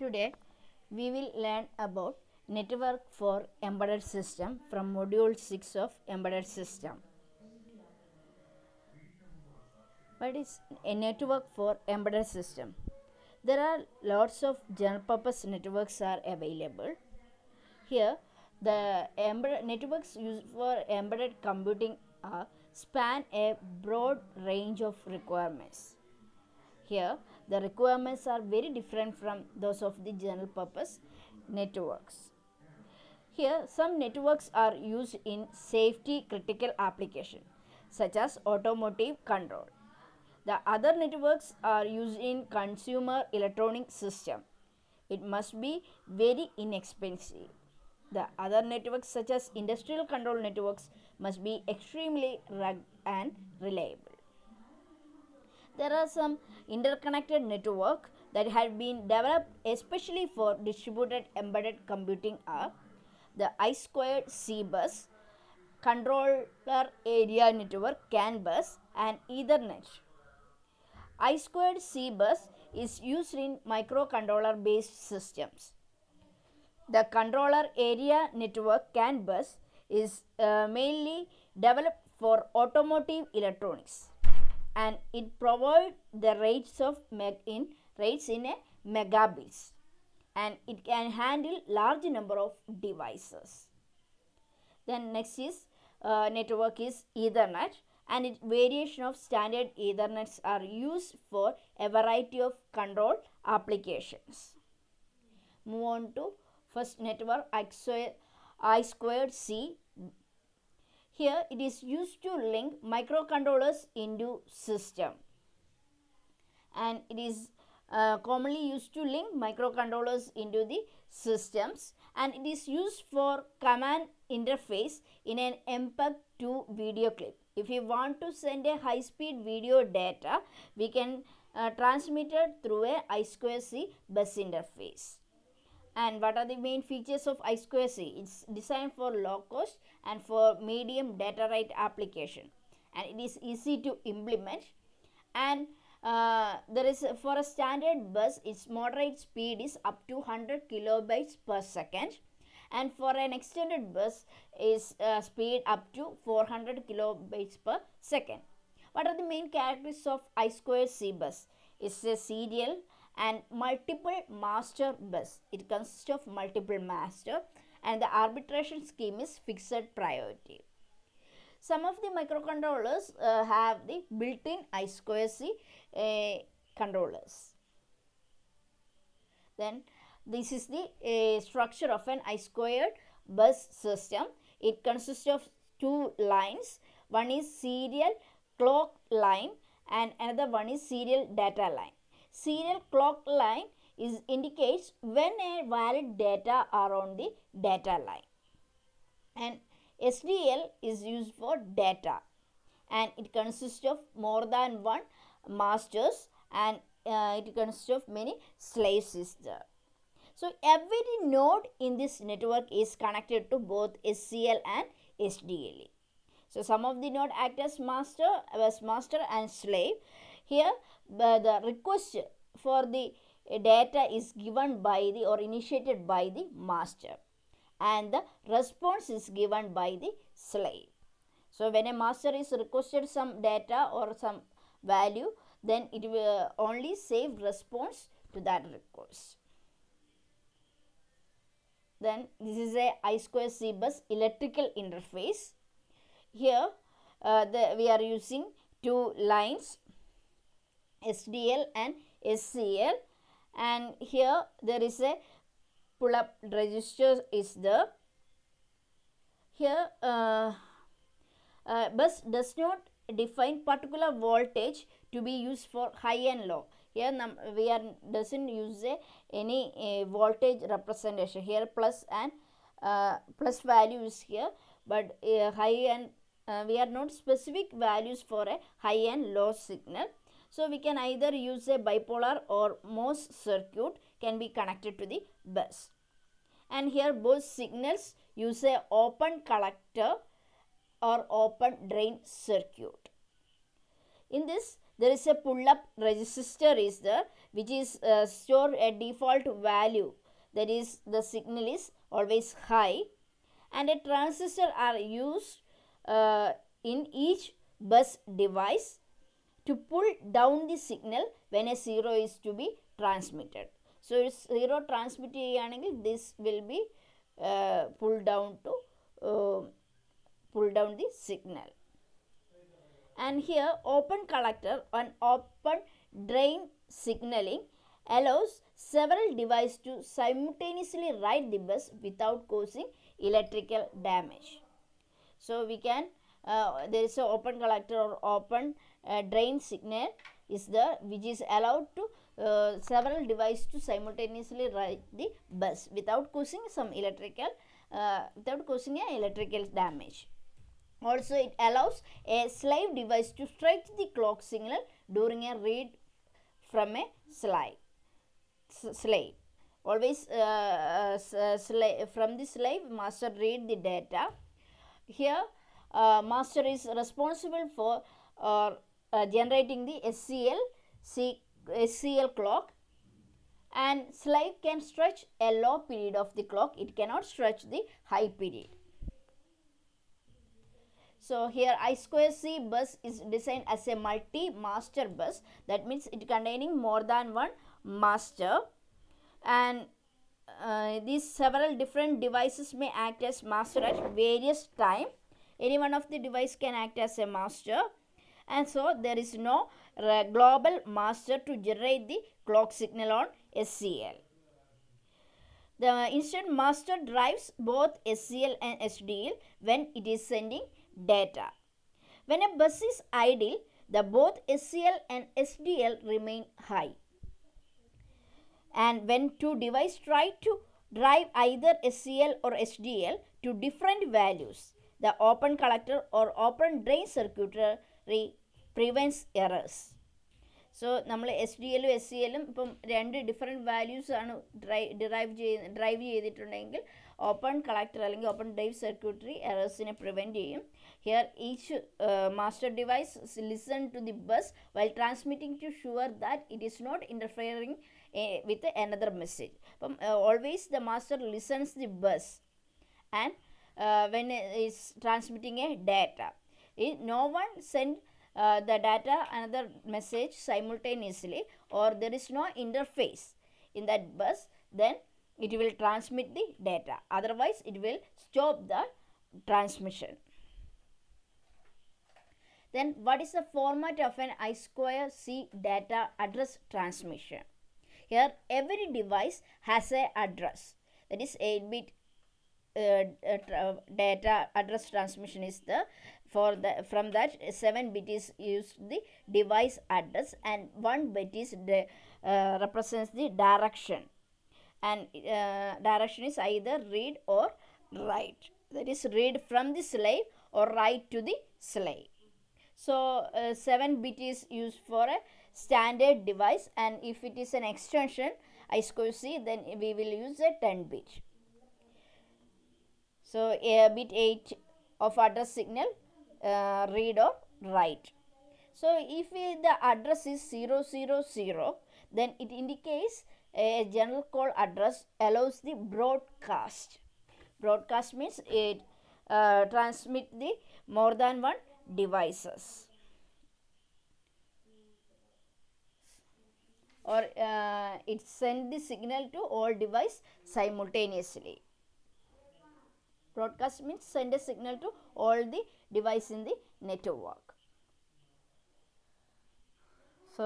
Today we will learn about network for embedded system from module 6 of embedded system. What is a network for embedded system? There are lots of general purpose networks are available. Here the networks used for embedded computing span a broad range of requirements. Here, the requirements are very different from those of the general purpose networks. Here, some networks are used in safety critical application such as automotive control. The other networks are used in consumer electronic system. It must be very inexpensive. The other networks such as industrial control networks must be extremely rugged and reliable. There are some interconnected network that have been developed especially for distributed embedded computing are the I2C bus, controller area network CAN bus and Ethernet. I2C bus is used in microcontroller based systems. The controller area network CAN bus is mainly developed for automotive electronics and it provides the rates in a megabits and it can handle large number of devices. Then next is network is Ethernet and its variation of standard Ethernets are used for a variety of control applications. Move on to first network I2C. Here it is used to link microcontrollers into system and it is commonly used to link microcontrollers into the systems and it is used for command interface in an MPEG-2 video clip. If you want to send a high speed video data, we can transmit it through a I2C bus interface. And what are the main features of I2C? It's designed for low cost and for medium data rate application and it is easy to implement and there is for a standard bus its moderate speed is up to 100 kilobytes per second and for an extended bus is speed up to 400 kilobytes per second. What are the main characteristics of I2C bus? It's a serial and multiple master bus. It consists of multiple master and the arbitration scheme is fixed priority. Some of the microcontrollers have the built-in I2C controllers. Then this is the structure of an I2 bus system. It consists of two lines. One is serial clock line and another one is serial data line. Serial clock line indicates when a valid data are on the data line and SDL is used for data and it consists of more than one masters and it consists of many slaves is there. So every node in this network is connected to both SCL and SDL. So some of the node act as master and slave. Here the request for the data is given by the or initiated by the master and the response is given by the slave. So when a master is requested some data or some value, then it will only save response to that request. Then this is a I2C bus electrical interface. Here we are using two lines SDL and SCL and here there is a pull up register is there. Here bus does not define particular voltage to be used for high and low. Here we are doesn't use any voltage representation. Here plus and plus value is here, but high and we are not specific values for a high and low signal. So we can either use a bipolar or MOS circuit can be connected to the bus. And here both signals use a open collector or open drain circuit. In this there is a pull-up resistor is there, which is store a default value, that is the signal is always high, and a transistor are used in each bus device to pull down the signal when a 0 is to be transmitted. So, if 0 transmit cheyanengil, this will be pull down the signal. And here open collector and open drain signaling allows several devices to simultaneously write the bus without causing electrical damage. So, we can there is a open collector or open drain signal is there, which is allowed to several devices to simultaneously write the bus without causing some electrical damage. Also, it allows a slave device to stretch the clock signal during a read from a slave. Always from the slave, master read the data. Here, master is responsible for generating the SCL clock, and slave can stretch a low period of the clock. It cannot stretch the high period. So, here I2C bus is designed as a multi-master bus. That means it containing more than one master, and these several different devices may act as master at various time. Any one of the device can act as a master, and so there is no global master to generate the clock signal on SCL. Instead, master drives both SCL and SDL when it is sending data. When a bus is idle, both SCL and SDL remain high, and when two devices try to drive either SCL or SDL to different values, the open collector or open drain circuitry prevents errors. So, നമ്മൾ SDLും SCLും ഇപ്പം രണ്ട് different values ആണ് drive ചെയ്തിട്ടുണ്ടെങ്കിൽ open collector അല്ലെങ്കിൽ open drive circuitry എറേഴ്സിനെ prevent ചെയ്യും. Here each master device listen to the bus while transmitting to sure that it is not interfering with another message. Always the master listens the bus and when is transmitting a data, no one send the data another message simultaneously, or there is no interface in that bus, then it will transmit the data, otherwise it will stop the transmission. Then what is the format of an I2C data address transmission? Here every device has a address, that is 8-bit data address transmission is there. From that 7-bit is used the device address, and 1 bit is represents the direction, and direction is either read or write, that is read from the slave or write to the slave. So 7-bit is used for a standard device, and if it is an extension I2C, then we will use a 10-bit. So bit 8 of address signal read or write. So if the address is 000, then it indicates a general call address allows the broadcast. Broadcast means it transmit the more than one devices, or it send the signal to all device simultaneously. Broadcast means send a signal to all the device in the network. So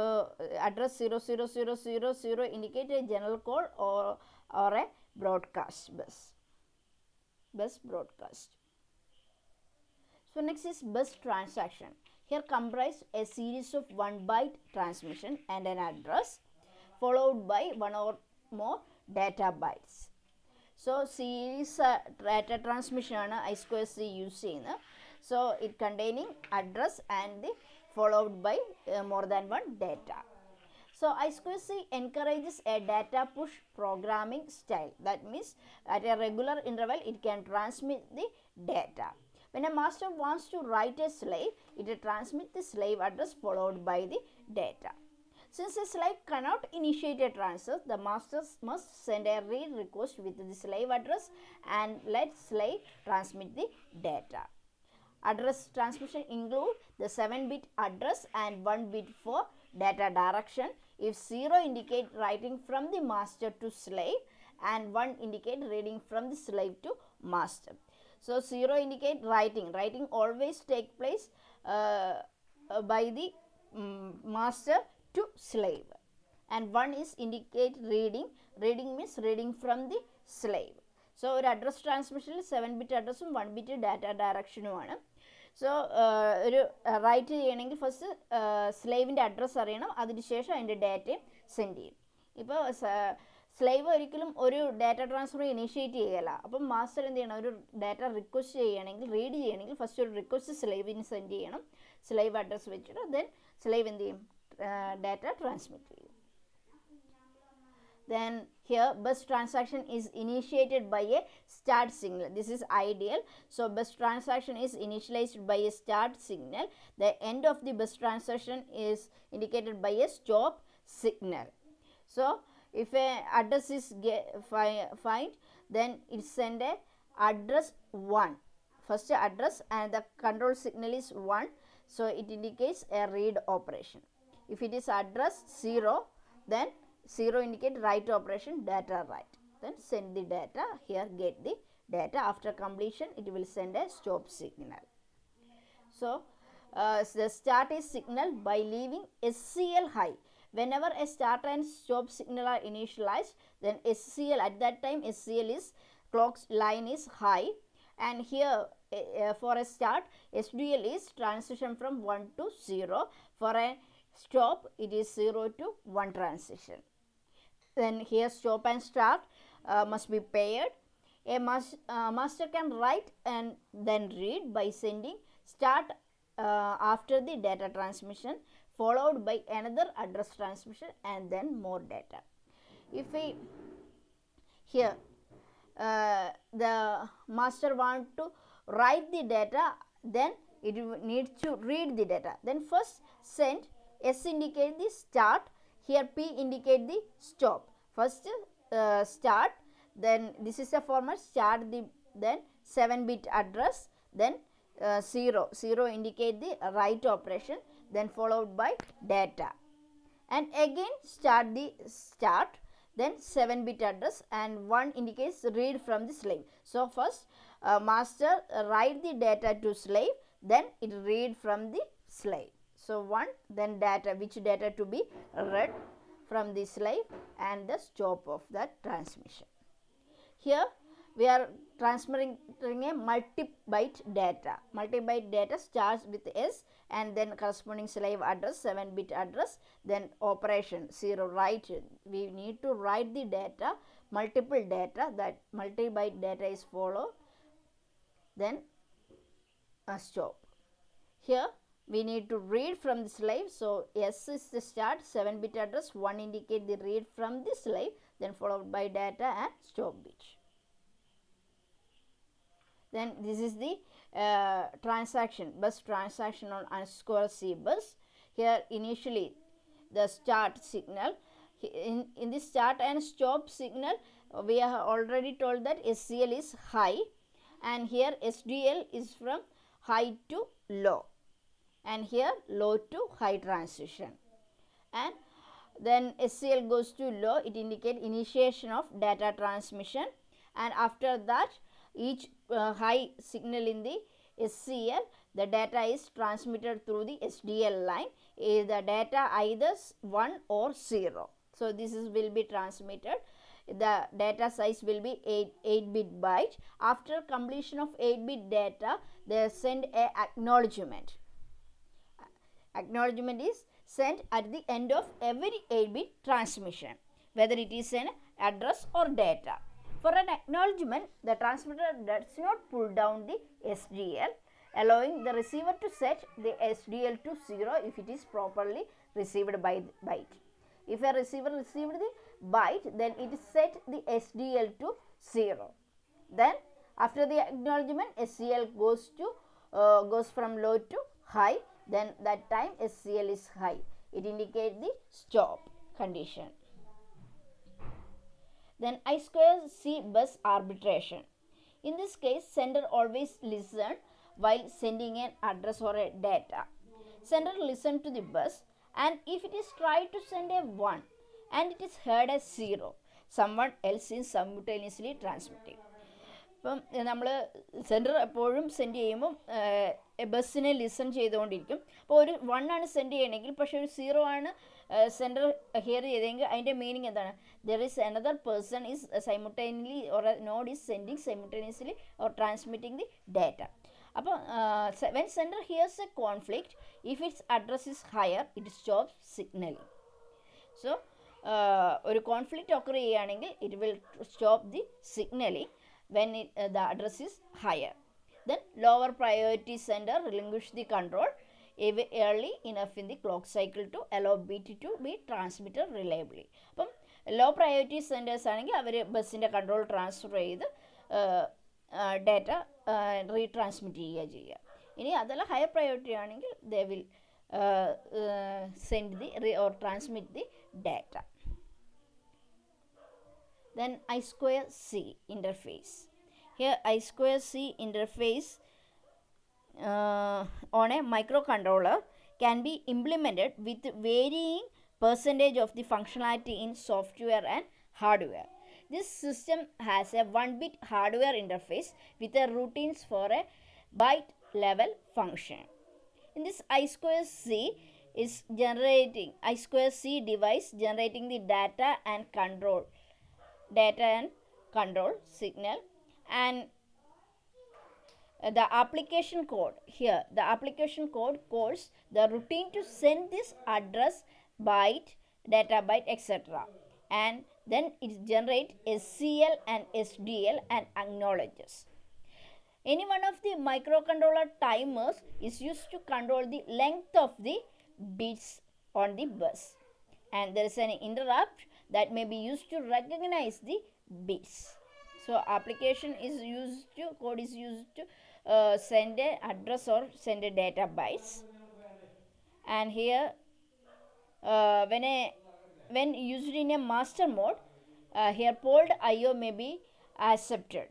address 00000 indicate a general call or a broadcast bus broadcast. So next is bus transaction. Here comprise a series of 1-byte transmission and an address followed by one or more data bytes. So series data transmission ആണ് I2C use ചെയ്യുന്നത്. So it containing address and the followed by more than one data. So I2C encourages a data push programming style. That means at a regular interval it can transmit the data. When a master wants to write a slave, it will transmit the slave address followed by the data. Since a slave cannot initiate a transfer, the master must send a read request with the slave address and let slave transmit the data. Address transmission include the 7-bit address and 1 bit for data direction. If 0 indicate writing from the master to slave and 1 indicate reading from the slave to master. So 0 indicate writing. Writing always take place by the master to slave, and 1 is indicate reading. Reading means reading from the slave. So ഒരു address ട്രാൻസ്മിഷനിൽ 7-bit അഡ്രസ്സും 1-bit data ഡയറക്ഷനുമാണ്. So ഒരു right ചെയ്യണമെങ്കിൽ first സ്ലേവിൻ്റെ address അറിയണം, അതിനുശേഷം അതിൻ്റെ ഡാറ്റയും send ചെയ്യും. ഇപ്പോൾ സ്ലേവ് ഒരിക്കലും ഒരു ഡാറ്റ ട്രാൻസ്ഫർ ഇനീഷ്യേറ്റ് ചെയ്യല. അപ്പം മാസ്റ്റർ എന്ത് ചെയ്യണം, ഒരു ഡാറ്റ റിക്വസ്റ്റ് ചെയ്യണമെങ്കിൽ റീഡ് ചെയ്യണമെങ്കിൽ ഫസ്റ്റ് ഒരു റിക്വസ്റ്റ് സ്ലേവിന് സെൻഡ് ചെയ്യണം. സ്ലേവ് അഡ്രസ്സ് വെച്ചിട്ട് ദെൻ സ്ലേവ് എന്ത് ചെയ്യും, data transmit to you. Then here bus transaction is initiated by a start signal. This is ideal. So bus transaction is initialized by a start signal. The end of the bus transaction is indicated by a stop signal. So if a address is find, then it send a address 1, first address, and the control signal is 1, so it indicates a read operation. If it is address 0, then 0 indicate write operation, data write. Then send the data, here get the data. After completion, it will send a stop signal. So the start is signaled by leaving SCL high. Whenever a start and stop signal are initialized, then SCL at that time SCL is clock line is high, and here for a start SDL is transition from 1 to 0. For a stop it is 0 to 1 transition. Then here stop and start must be paired. A master can write and then read by sending start after the data transmission, followed by another address transmission and then more data. If we here the master want to write the data, then it needs to read the data. Then first send, S indicate the start, here P indicate the stop. First start, then this is a format, start the then 7-bit address, then 0 indicate the write operation, then followed by data, and again start the start, then 7-bit address, and 1 indicates read from the slave. So first master write the data to slave, then it read from the slave. So 1, then data, which data to be read from the slave, and the stop of that transmission. Here we are transferring a multi-byte data. Multi-byte data starts with S and then corresponding slave address, 7-bit address, then operation 0 write. We need to write the data, multiple data, that multi-byte data is followed, then stop. Here we need to read from the slave, so S is the start, 7-bit address, 1 indicate the read from the slave, then followed by data and stop bit. Then this is the transaction, bus transaction on _C bus. Here initially the start signal, in the start and stop signal we have already told that SCL is high, and here SDL is from high to low, and here low to high transition, and then SCL goes to low, it indicates initiation of data transmission, and after that each high signal in the SCL, the data is transmitted through the SDL line, the data either 1 or 0. So this will be transmitted. The data size will be 8-bit byte. After completion of 8-bit data, they send a acknowledgement. Acknowledgement is sent at the end of every 8-bit transmission, whether it is an address or data. For an acknowledgement, the transmitter does not pull down the SDL, allowing the receiver to set the SDL to 0 if it is properly received by the byte. If a receiver received the byte, then it set the SDL to 0. Then after the acknowledgement, SCL goes from low to high, then that time SCL is high. it indicates the stop condition. Then I square C bus arbitration. In this case, sender always listen while sending an address or a data. Sender listen to the bus, and if it is tried to send a 1 and it is heard as 0, someone else is simultaneously transmitting. ഇപ്പം നമ്മൾ centre എപ്പോഴും send ചെയ്യുമ്പം ബസ്സിനെ listen ചെയ്തുകൊണ്ടിരിക്കും. അപ്പോൾ ഒരു 1 ആണ് send ചെയ്യണമെങ്കിൽ, പക്ഷേ ഒരു 0 ആണ് സെൻറ്റർ ഹിയർ ചെയ്തെങ്കിൽ അതിൻ്റെ മീനിങ് എന്താണ്? There is another person is simultaneously or node is sending simultaneously or transmitting the data. അപ്പോൾ when sender hears a conflict, if its address is higher, it stop signaling. So ഒരു conflict occur ചെയ്യുകയാണെങ്കിൽ it will stop the signaling when the address is higher. Then lower priority sender relinquish the control early enough in the clock cycle to allow bit to be transmitted reliably. അപ്പം low priority centres ആണെങ്കിൽ അവർ ബസ്സിൻ്റെ control transfer ചെയ്ത് data retransmit ചെയ്യുക. ഇനി അതല്ല higher priority ആണെങ്കിൽ they will send the or transmit the data. Then I square C interface. Here I square C interface on a microcontroller can be implemented with varying percentage of the functionality in software and hardware. This system has a 1-bit hardware interface with a routines for a byte level function. In this I square C is generating I square C device generating the data and control signal, and the application code here, the application code codes the routine to send this address, byte, data byte, etc., and then it generates SCL and SDL and acknowledges. Any one of the microcontroller timers is used to control the length of the bits on the bus, and there is an interrupt that may be used to recognize the bits. So application is used to, code is used to send a address or send a data bytes. And here when used in a master mode, here polled IO may be accepted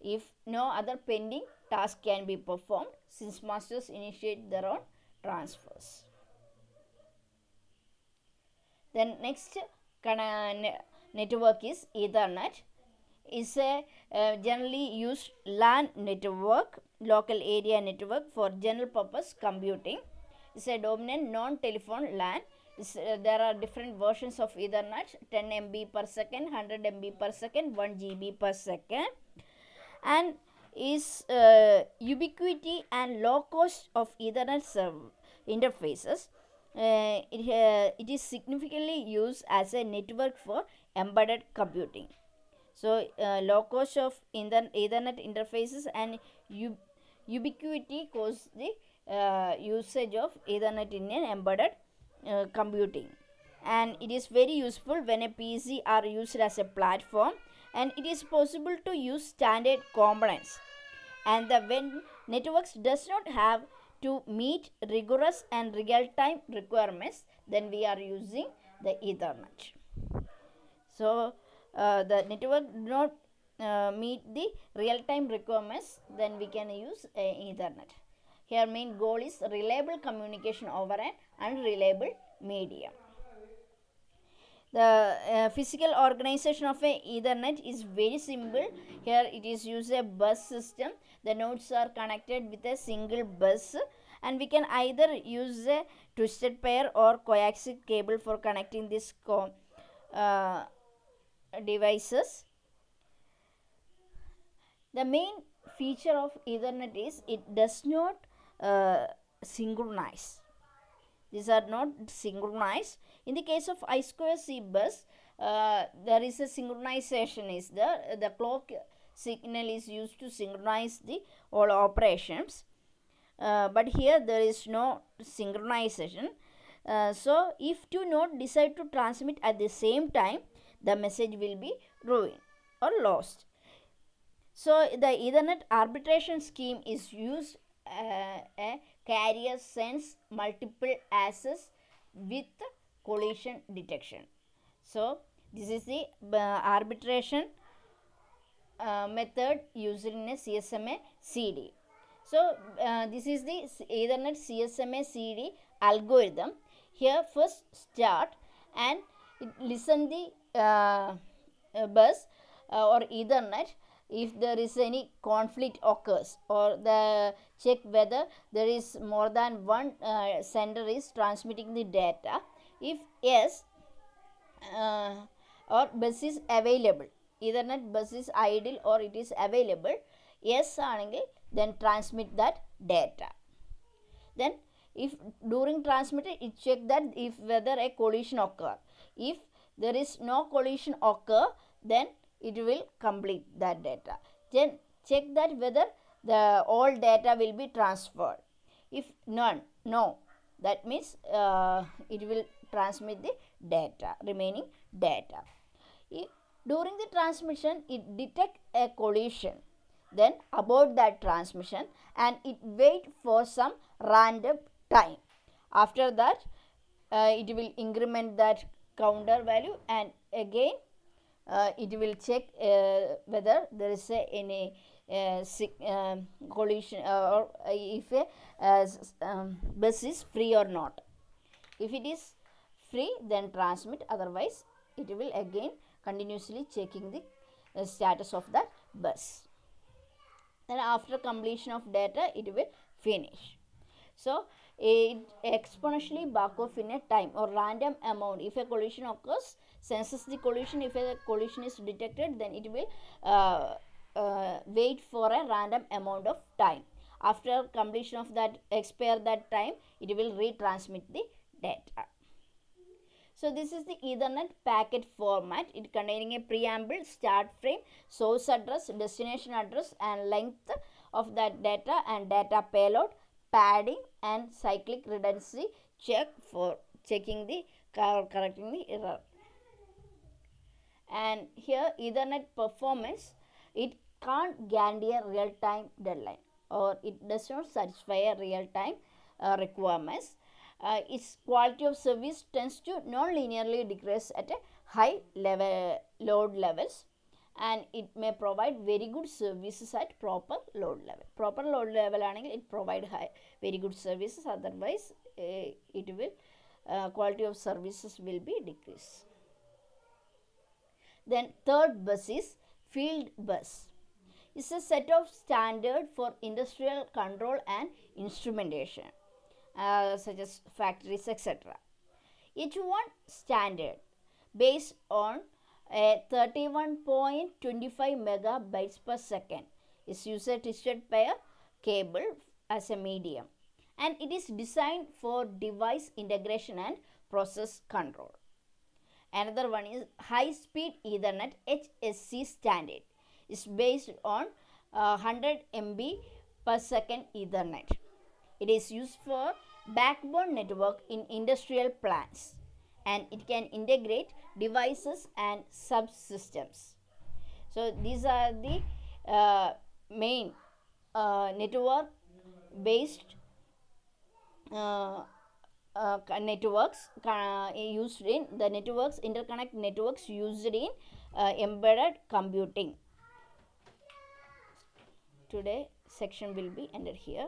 if no other pending task can be performed, since masters initiate their own transfers. Then next network is Ethernet. Is a generally used LAN network, local area network for general purpose computing. It's a dominant non-telephone LAN. There are different versions of Ethernet: 10 MB per second, 100 MB per second, 1 GB per second, and is ubiquity and low cost of Ethernet interfaces. It is significantly used as a network for embedded computing. So low cost of Ethernet interfaces and ubiquity cause the usage of Ethernet in an embedded computing, and it is very useful when a PC are used as a platform, and it is possible to use standard components, and when networks does not have to meet rigorous and real-time requirements, then we are using the Ethernet. So the network do not meet the real-time requirements, then we can use Ethernet. Here main goal is reliable communication over an unreliable medium. The physical organization of a Ethernet is very simple. Here it is used a bus system. The nodes are connected with a single bus, and we can either use a twisted pair or coaxial cable for connecting these devices. The main feature of Ethernet is it does not synchronize. These are not synchronized. In the case of I square C bus, there is a synchronization is there. The clock signal is used to synchronize the all operations, but here there is no synchronization. So if two nodes decide to transmit at the same time, the message will be ruined or lost. So the Ethernet arbitration scheme is used. A carrier sends multiple access with collision detection. So this is the arbitration method used in a CSMA CD. So this is the Ethernet CSMA CD algorithm. Here first start and listen the bus or Ethernet. If there is any conflict occurs, or the check whether there is more than one sender is transmitting the data. If yes, or bus is available, Ethernet bus is idle or it is available, yes ആണെങ്കിൽ then transmit that data. Then if during transmitted, it check that if whether a collision occur. If there is no collision occur, then it will complete that data. Then check that whether the all data will be transferred. If none, no, that means it will transmit the data, remaining data. If during the transmission it detect a collision, then abort that transmission and it wait for some random time. After that it will increment that counter value and again it will check whether there is any collision or if a bus is free or not. If it is free, then transmit, otherwise it will again continuously checking the status of that bus. Then after completion of data, it will finish. So it exponentially back off in a time or random amount. If a collision occurs, senses the collision. If a collision is detected, then it will wait for a random amount of time. After completion of that, expire that time, it will retransmit the data. So this is the Ethernet packet format. It containing a preamble, start frame, source address, destination address and length of that data and data payload, padding and cyclic redundancy check for checking the correcting the error. And here Ethernet performance, it can't guarantee a real-time deadline or it does not satisfy a real-time requirements. Its quality of service tends to non-linearly decrease at a high load levels, and it may provide very good services at proper load level. Proper load level ആണെങ്കിൽ it provide very good services, otherwise it will quality of services will be decreased. Then third bus is field bus. It's a set of standard for industrial control and instrumentation. Such as factories, etc. Each one standard based on a 31.25 megabytes per second is user twisted pair cable as a medium, and it is designed for device integration and process control. Another one is high speed Ethernet HSC standard is based on 100 MB per second Ethernet. It is used for backbone network in industrial plants, and it can integrate devices and subsystems. So these are the main network based networks used in the networks, interconnect networks used in embedded computing. Today section will be ended here.